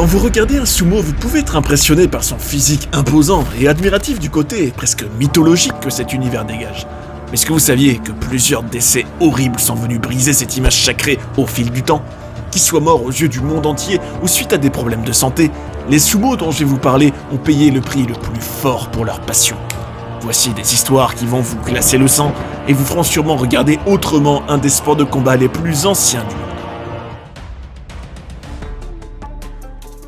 Quand vous regardez un sumo, vous pouvez être impressionné par son physique imposant et admiratif du côté presque mythologique que cet univers dégage. Mais est-ce que vous saviez que plusieurs décès horribles sont venus briser cette image sacrée au fil du temps ? Qu'ils soient morts aux yeux du monde entier ou suite à des problèmes de santé, les sumos dont je vais vous parler ont payé le prix le plus fort pour leur passion. Voici des histoires qui vont vous glacer le sang et vous feront sûrement regarder autrement un des sports de combat les plus anciens du monde.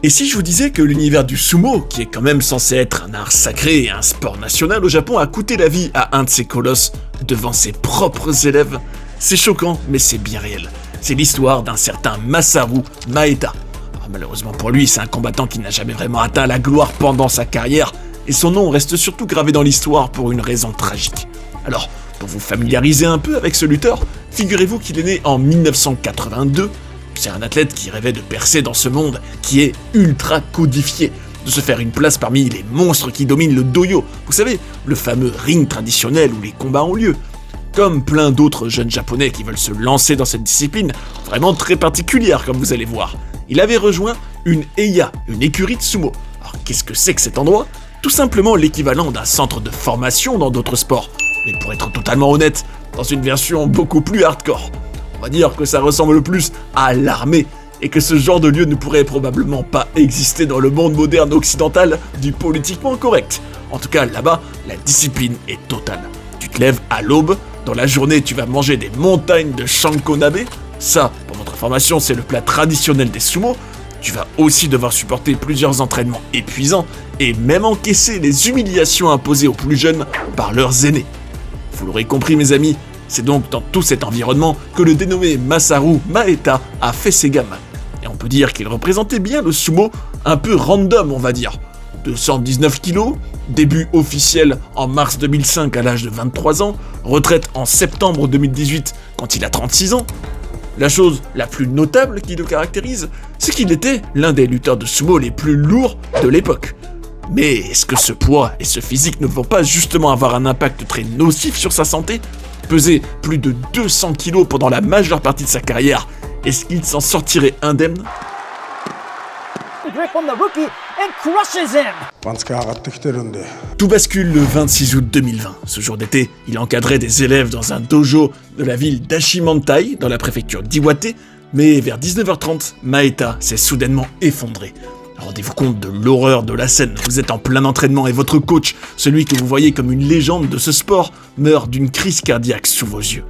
Et si je vous disais que l'univers du sumo, qui est quand même censé être un art sacré et un sport national au Japon, a coûté la vie à un de ses colosses devant ses propres élèves? C'est choquant, mais c'est bien réel. C'est l'histoire d'un certain Masaru Maeda. Alors, malheureusement pour lui, c'est un combattant qui n'a jamais vraiment atteint la gloire pendant sa carrière, et son nom reste surtout gravé dans l'histoire pour une raison tragique. Alors, pour vous familiariser un peu avec ce lutteur, figurez-vous qu'il est né en 1982. C'est un athlète qui rêvait de percer dans ce monde qui est ultra codifié, de se faire une place parmi les monstres qui dominent le dojo, vous savez, le fameux ring traditionnel où les combats ont lieu. Comme plein d'autres jeunes japonais qui veulent se lancer dans cette discipline, vraiment très particulière comme vous allez voir. Il avait rejoint une Eiya, une écurie de sumo. Alors qu'est-ce que c'est que cet endroit ? Tout simplement l'équivalent d'un centre de formation dans d'autres sports. Mais pour être totalement honnête, dans une version beaucoup plus hardcore. On va dire que ça ressemble plus à l'armée, et que ce genre de lieu ne pourrait probablement pas exister dans le monde moderne occidental du politiquement correct. En tout cas, là-bas, la discipline est totale. Tu te lèves à l'aube, dans la journée tu vas manger des montagnes de shankonabe, ça, pour votre information, c'est le plat traditionnel des sumo. Tu vas aussi devoir supporter plusieurs entraînements épuisants, et même encaisser les humiliations imposées aux plus jeunes par leurs aînés. Vous l'aurez compris mes amis, c'est donc dans tout cet environnement que le dénommé Masaru Maeda a fait ses gammes. Et on peut dire qu'il représentait bien le sumo un peu random, on va dire. 219 kilos, début officiel en mars 2005 à l'âge de 23 ans, retraite en septembre 2018 quand il a 36 ans. La chose la plus notable qui le caractérise, c'est qu'il était l'un des lutteurs de sumo les plus lourds de l'époque. Mais est-ce que ce poids et ce physique ne vont pas justement avoir un impact très nocif sur sa santé ? Peser plus de 200 kilos pendant la majeure partie de sa carrière, est-ce qu'il s'en sortirait indemne ? Tout bascule le 26 août 2020. Ce jour d'été, il encadrait des élèves dans un dojo de la ville d'Ashimantai, dans la préfecture d'Iwate, mais vers 19h30, Maeda s'est soudainement effondré. Rendez-vous compte de l'horreur de la scène, vous êtes en plein entraînement et votre coach, celui que vous voyez comme une légende de ce sport, meurt d'une crise cardiaque sous vos yeux.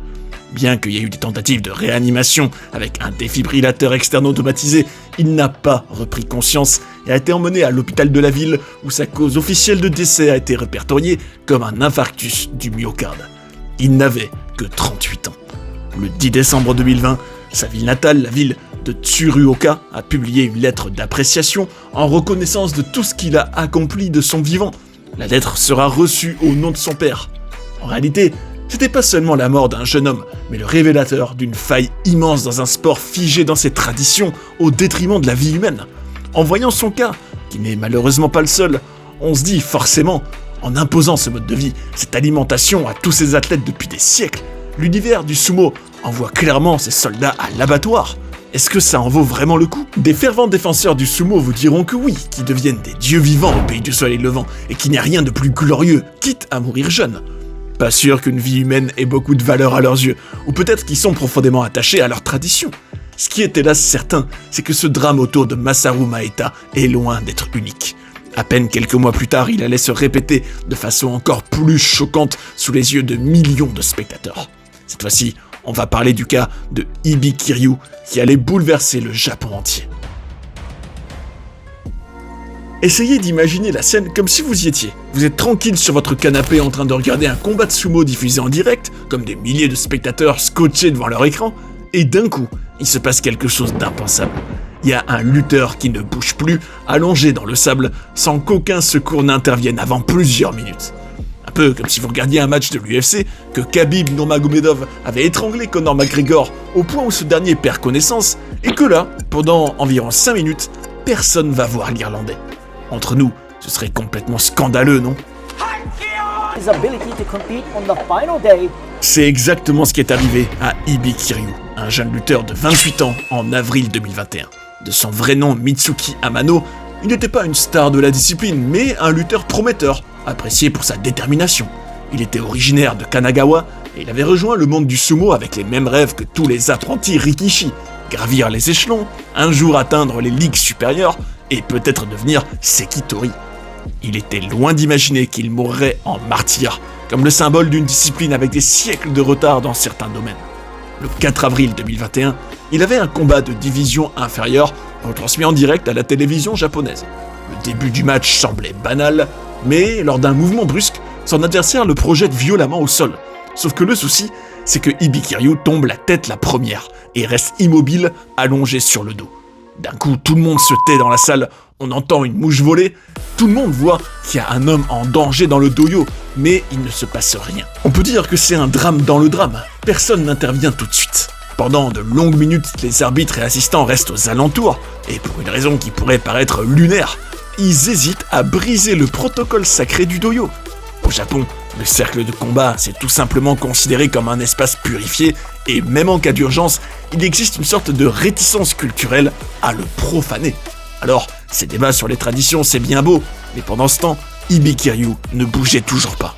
Bien qu'il y ait eu des tentatives de réanimation avec un défibrillateur externe automatisé, il n'a pas repris conscience et a été emmené à l'hôpital de la ville où sa cause officielle de décès a été répertoriée comme un infarctus du myocarde. Il n'avait que 38 ans. Le 10 décembre 2020, sa ville natale, la ville de Tsuruoka, a publié une lettre d'appréciation en reconnaissance de tout ce qu'il a accompli de son vivant. La lettre sera reçue au nom de son père. En réalité, c'était pas seulement la mort d'un jeune homme, mais le révélateur d'une faille immense dans un sport figé dans ses traditions au détriment de la vie humaine. En voyant son cas, qui n'est malheureusement pas le seul, on se dit forcément, en imposant ce mode de vie, cette alimentation à tous ces athlètes depuis des siècles, l'univers du sumo envoie clairement ses soldats à l'abattoir. Est-ce que ça en vaut vraiment le coup ? Des fervents défenseurs du sumo vous diront que oui, qu'ils deviennent des dieux vivants au pays du soleil levant, et qu'il n'y a rien de plus glorieux, quitte à mourir jeune. Pas sûr qu'une vie humaine ait beaucoup de valeur à leurs yeux, ou peut-être qu'ils sont profondément attachés à leur tradition. Ce qui est hélas certain, c'est que ce drame autour de Masaru Maeda est loin d'être unique. À peine quelques mois plus tard, il allait se répéter de façon encore plus choquante sous les yeux de millions de spectateurs. Cette fois-ci, on va parler du cas de Ibi Kiryu qui allait bouleverser le Japon entier. Essayez d'imaginer la scène comme si vous y étiez. Vous êtes tranquille sur votre canapé en train de regarder un combat de sumo diffusé en direct, comme des milliers de spectateurs scotchés devant leur écran, et d'un coup, il se passe quelque chose d'impensable. Il y a un lutteur qui ne bouge plus, allongé dans le sable, sans qu'aucun secours n'intervienne avant plusieurs minutes. Un peu comme si vous regardiez un match de l'UFC, que Khabib Nurmagomedov avait étranglé Conor McGregor au point où ce dernier perd connaissance, et que là, pendant environ 5 minutes, personne va voir l'Irlandais. Entre nous, ce serait complètement scandaleux, non ? C'est exactement ce qui est arrivé à Ibi Kiryu, un jeune lutteur de 28 ans en avril 2021. De son vrai nom Mitsuki Amano, il n'était pas une star de la discipline, mais un lutteur prometteur, apprécié pour sa détermination. Il était originaire de Kanagawa et il avait rejoint le monde du sumo avec les mêmes rêves que tous les apprentis Rikishi, gravir les échelons, un jour atteindre les ligues supérieures et peut-être devenir Sekitori. Il était loin d'imaginer qu'il mourrait en martyr, comme le symbole d'une discipline avec des siècles de retard dans certains domaines. Le 4 avril 2021, il avait un combat de division inférieure retransmis en direct à la télévision japonaise. Le début du match semblait banal, mais lors d'un mouvement brusque, son adversaire le projette violemment au sol. Sauf que le souci, c'est que Ibikiryu tombe la tête la première et reste immobile, allongé sur le dos. D'un coup, tout le monde se tait dans la salle, on entend une mouche voler, tout le monde voit qu'il y a un homme en danger dans le dojo, mais il ne se passe rien. On peut dire que c'est un drame dans le drame, personne n'intervient tout de suite. Pendant de longues minutes, les arbitres et assistants restent aux alentours, et pour une raison qui pourrait paraître lunaire, ils hésitent à briser le protocole sacré du dojo. Au Japon, le cercle de combat, c'est tout simplement considéré comme un espace purifié, et même en cas d'urgence, il existe une sorte de réticence culturelle à le profaner. Alors, ces débats sur les traditions, c'est bien beau, mais pendant ce temps, Ibikiryu ne bougeait toujours pas.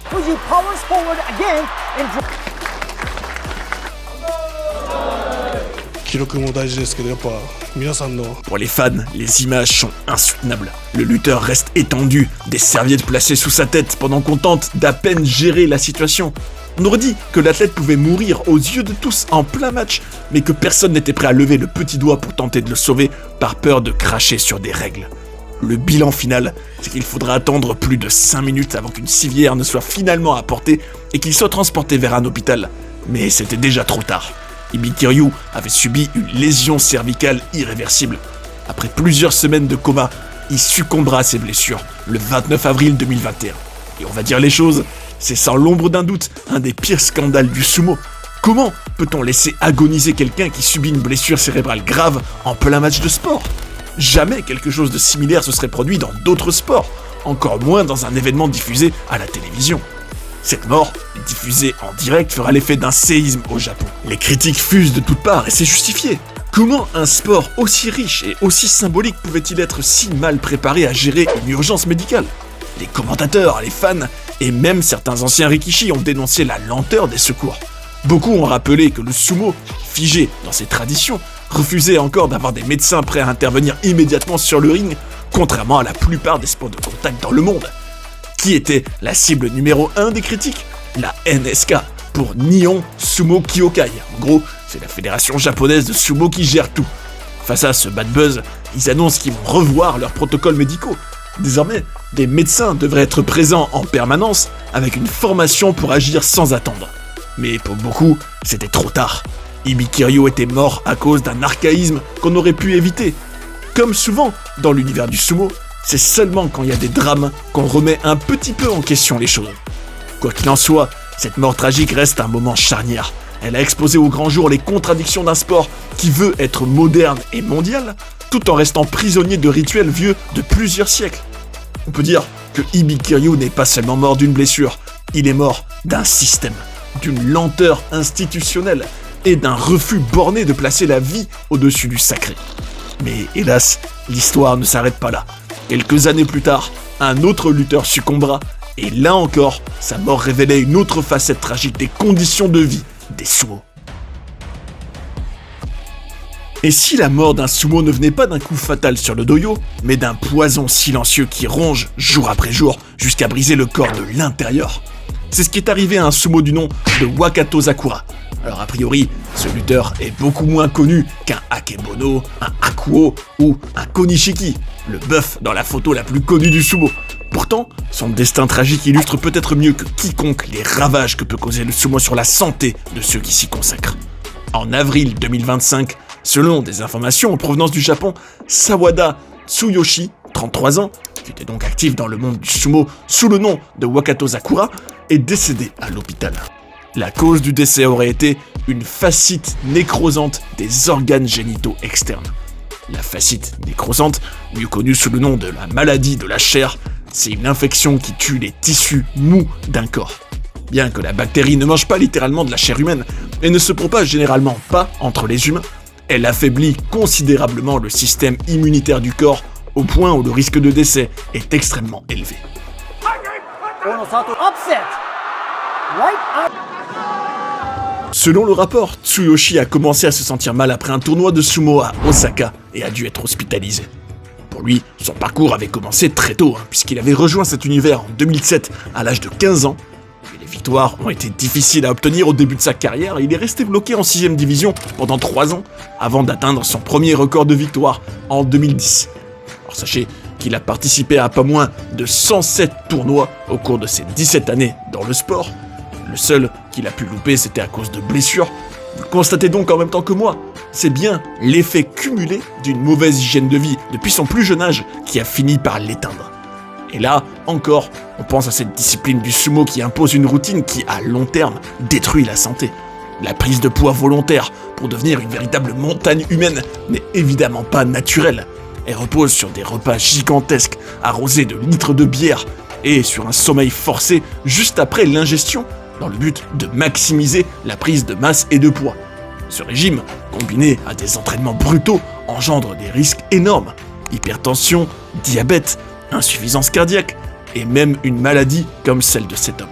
Pour les fans, les images sont insoutenables. Le lutteur reste étendu, des serviettes placées sous sa tête pendant qu'on tente d'à peine gérer la situation. On aurait dit que l'athlète pouvait mourir aux yeux de tous en plein match, mais que personne n'était prêt à lever le petit doigt pour tenter de le sauver par peur de cracher sur des règles. Le bilan final, c'est qu'il faudra attendre plus de 5 minutes avant qu'une civière ne soit finalement apportée et qu'il soit transporté vers un hôpital. Mais c'était déjà trop tard. Ibikiryu avait subi une lésion cervicale irréversible. Après plusieurs semaines de coma, il succombera à ses blessures le 29 avril 2021. Et on va dire les choses, c'est sans l'ombre d'un doute un des pires scandales du sumo. Comment peut-on laisser agoniser quelqu'un qui subit une blessure cérébrale grave en plein match de sport ? Jamais quelque chose de similaire se serait produit dans d'autres sports, encore moins dans un événement diffusé à la télévision. Cette mort, diffusée en direct, fera l'effet d'un séisme au Japon. Les critiques fusent de toutes parts et c'est justifié. Comment un sport aussi riche et aussi symbolique pouvait-il être si mal préparé à gérer une urgence médicale ? Les commentateurs, les fans et même certains anciens Rikishi ont dénoncé la lenteur des secours. Beaucoup ont rappelé que le sumo, figé dans ses traditions, refusait encore d'avoir des médecins prêts à intervenir immédiatement sur le ring, contrairement à la plupart des sports de contact dans le monde. Qui était la cible numéro 1 des critiques ? La NSK, pour Nihon Sumo Kyokai. En gros, c'est la fédération japonaise de sumo qui gère tout. Face à ce bad buzz, ils annoncent qu'ils vont revoir leurs protocoles médicaux. Désormais, des médecins devraient être présents en permanence avec une formation pour agir sans attendre. Mais pour beaucoup, c'était trop tard. Ibikiryu était mort à cause d'un archaïsme qu'on aurait pu éviter. Comme souvent dans l'univers du sumo, c'est seulement quand il y a des drames qu'on remet un petit peu en question les choses. Quoi qu'il en soit, cette mort tragique reste un moment charnière. Elle a exposé au grand jour les contradictions d'un sport qui veut être moderne et mondial, tout en restant prisonnier de rituels vieux de plusieurs siècles. On peut dire que Ibikiryu n'est pas seulement mort d'une blessure, il est mort d'un système, d'une lenteur institutionnelle et d'un refus borné de placer la vie au-dessus du sacré. Mais hélas, l'histoire ne s'arrête pas là. Quelques années plus tard, un autre lutteur succombera, et là encore, sa mort révélait une autre facette tragique des conditions de vie des sumo. Et si la mort d'un sumo ne venait pas d'un coup fatal sur le dojo, mais d'un poison silencieux qui ronge jour après jour jusqu'à briser le corps de l'intérieur ? C'est ce qui est arrivé à un sumo du nom de Wakato Sakura. Alors a priori, ce lutteur est beaucoup moins connu qu'un Akebono, un Hakuo ou un Konishiki, le bœuf dans la photo la plus connue du sumo. Pourtant, son destin tragique illustre peut-être mieux que quiconque les ravages que peut causer le sumo sur la santé de ceux qui s'y consacrent. En avril 2025, selon des informations en provenance du Japon, Sawada Tsuyoshi, 33 ans, qui était donc actif dans le monde du sumo sous le nom de Wakato Sakura, est décédé à l'hôpital. La cause du décès aurait été une fascite nécrosante des organes génitaux externes. La fascite nécrosante, mieux connue sous le nom de la maladie de la chair, c'est une infection qui tue les tissus mous d'un corps. Bien que la bactérie ne mange pas littéralement de la chair humaine et ne se propage généralement pas entre les humains, elle affaiblit considérablement le système immunitaire du corps au point où le risque de décès est extrêmement élevé. Selon le rapport, Tsuyoshi a commencé à se sentir mal après un tournoi de sumo à Osaka et a dû être hospitalisé. Pour lui, son parcours avait commencé très tôt, puisqu'il avait rejoint cet univers en 2007 à l'âge de 15 ans. Mais les victoires ont été difficiles à obtenir au début de sa carrière et il est resté bloqué en 6ème division pendant 3 ans avant d'atteindre son premier record de victoire en 2010. Alors sachez qu'il a participé à pas moins de 107 tournois au cours de ses 17 années dans le sport. Le seul qu'il a pu louper, c'était à cause de blessures. Vous le constatez donc en même temps que moi, c'est bien l'effet cumulé d'une mauvaise hygiène de vie depuis son plus jeune âge qui a fini par l'éteindre. Et là, encore, on pense à cette discipline du sumo qui impose une routine qui, à long terme, détruit la santé. La prise de poids volontaire pour devenir une véritable montagne humaine n'est évidemment pas naturelle. Elle repose sur des repas gigantesques arrosés de litres de bière et sur un sommeil forcé juste après l'ingestion dans le but de maximiser la prise de masse et de poids. Ce régime, combiné à des entraînements brutaux, engendre des risques énormes. Hypertension, diabète, insuffisance cardiaque et même une maladie comme celle de cet homme.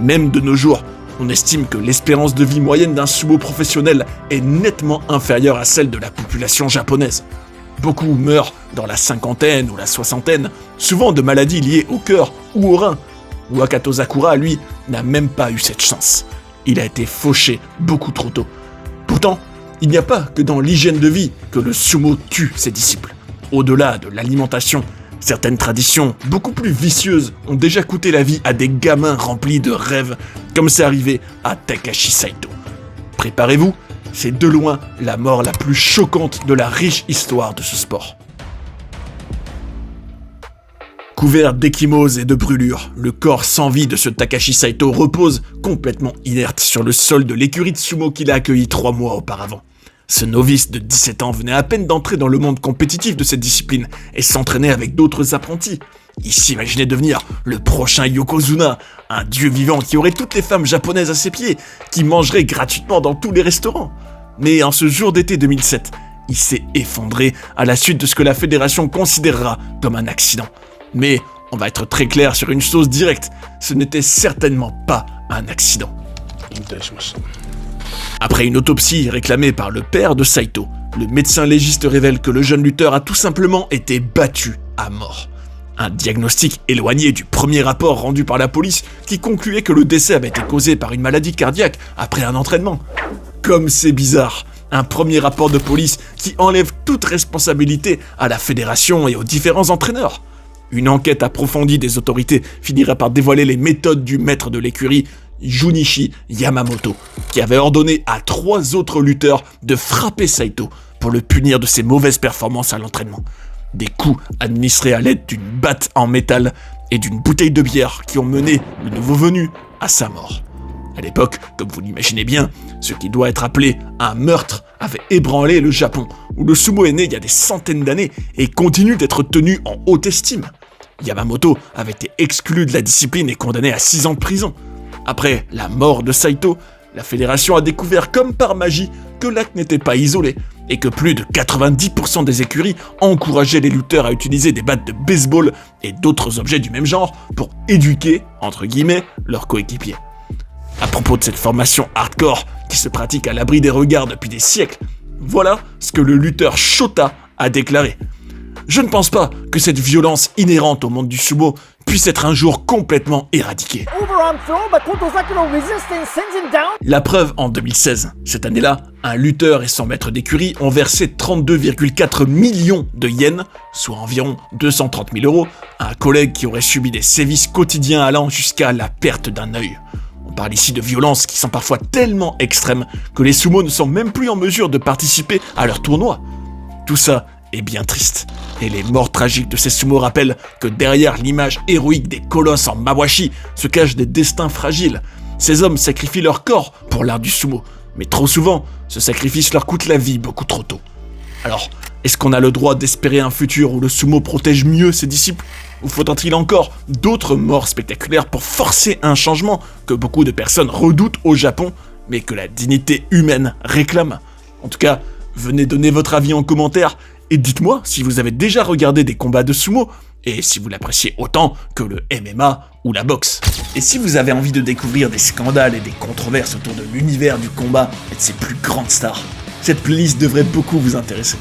Même de nos jours, on estime que l'espérance de vie moyenne d'un sumo professionnel est nettement inférieure à celle de la population japonaise. Beaucoup meurent dans la cinquantaine ou la soixantaine, souvent de maladies liées au cœur ou aux reins. Wakato Sakura, lui, n'a même pas eu cette chance. Il a été fauché beaucoup trop tôt. Pourtant, il n'y a pas que dans l'hygiène de vie que le sumo tue ses disciples. Au-delà de l'alimentation, certaines traditions beaucoup plus vicieuses ont déjà coûté la vie à des gamins remplis de rêves, comme c'est arrivé à Takashi Saito. Préparez-vous, c'est de loin la mort la plus choquante de la riche histoire de ce sport. Couvert d'échymoses et de brûlures, le corps sans vie de ce Takashi Saito repose complètement inerte sur le sol de l'écurie de sumo qu'il a accueilli 3 mois auparavant. Ce novice de 17 ans venait à peine d'entrer dans le monde compétitif de cette discipline et s'entraînait avec d'autres apprentis. Il s'imaginait devenir le prochain Yokozuna, un dieu vivant qui aurait toutes les femmes japonaises à ses pieds, qui mangerait gratuitement dans tous les restaurants. Mais en ce jour d'été 2007, il s'est effondré à la suite de ce que la fédération considérera comme un accident. Mais on va être très clair sur une chose directe, ce n'était certainement pas un accident. Après une autopsie réclamée par le père de Saito, le médecin légiste révèle que le jeune lutteur a tout simplement été battu à mort. Un diagnostic éloigné du premier rapport rendu par la police qui concluait que le décès avait été causé par une maladie cardiaque après un entraînement. Comme c'est bizarre, un premier rapport de police qui enlève toute responsabilité à la fédération et aux différents entraîneurs. Une enquête approfondie des autorités finira par dévoiler les méthodes du maître de l'écurie, Junichi Yamamoto, qui avait ordonné à 3 autres lutteurs de frapper Saito pour le punir de ses mauvaises performances à l'entraînement. Des coups administrés à l'aide d'une batte en métal et d'une bouteille de bière qui ont mené le nouveau venu à sa mort. À l'époque, comme vous l'imaginez bien, ce qui doit être appelé un meurtre avait ébranlé le Japon, où le sumo est né il y a des centaines d'années et continue d'être tenu en haute estime. Yamamoto avait été exclu de la discipline et condamné à 6 ans de prison. Après la mort de Saito, la fédération a découvert comme par magie que l'acte n'était pas isolé et que plus de 90% des écuries encourageaient les lutteurs à utiliser des battes de baseball et d'autres objets du même genre pour éduquer, entre guillemets, leurs coéquipiers. À propos de cette formation hardcore qui se pratique à l'abri des regards depuis des siècles, voilà ce que le lutteur Shota a déclaré. Je ne pense pas que cette violence inhérente au monde du sumo puisse être un jour complètement éradiquée. La preuve en 2016. Cette année-là, un lutteur et son maître d'écurie ont versé 32,4 millions de yens, soit environ 230 000 euros, à un collègue qui aurait subi des sévices quotidiens allant jusqu'à la perte d'un œil. On parle ici de violences qui sont parfois tellement extrêmes que les sumo ne sont même plus en mesure de participer à leurs tournois. Tout ça est bien triste. Et les morts tragiques de ces sumo rappellent que derrière l'image héroïque des colosses en mawashi se cachent des destins fragiles. Ces hommes sacrifient leur corps pour l'art du sumo, mais trop souvent, ce sacrifice leur coûte la vie beaucoup trop tôt. Alors, est-ce qu'on a le droit d'espérer un futur où le sumo protège mieux ses disciples ? Ou faudra-t-il encore d'autres morts spectaculaires pour forcer un changement que beaucoup de personnes redoutent au Japon, mais que la dignité humaine réclame ? En tout cas, Venez donner votre avis en commentaire et dites-moi si vous avez déjà regardé des combats de sumo et si vous l'appréciez autant que le MMA ou la boxe. Et si vous avez envie de découvrir des scandales et des controverses autour de l'univers du combat et de ses plus grandes stars, cette playlist devrait beaucoup vous intéresser.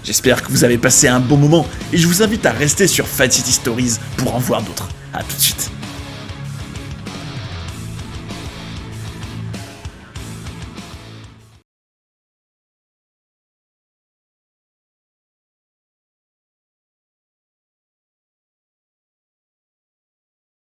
J'espère que vous avez passé un bon moment et je vous invite à rester sur Fight City Stories pour en voir d'autres. A tout de suite.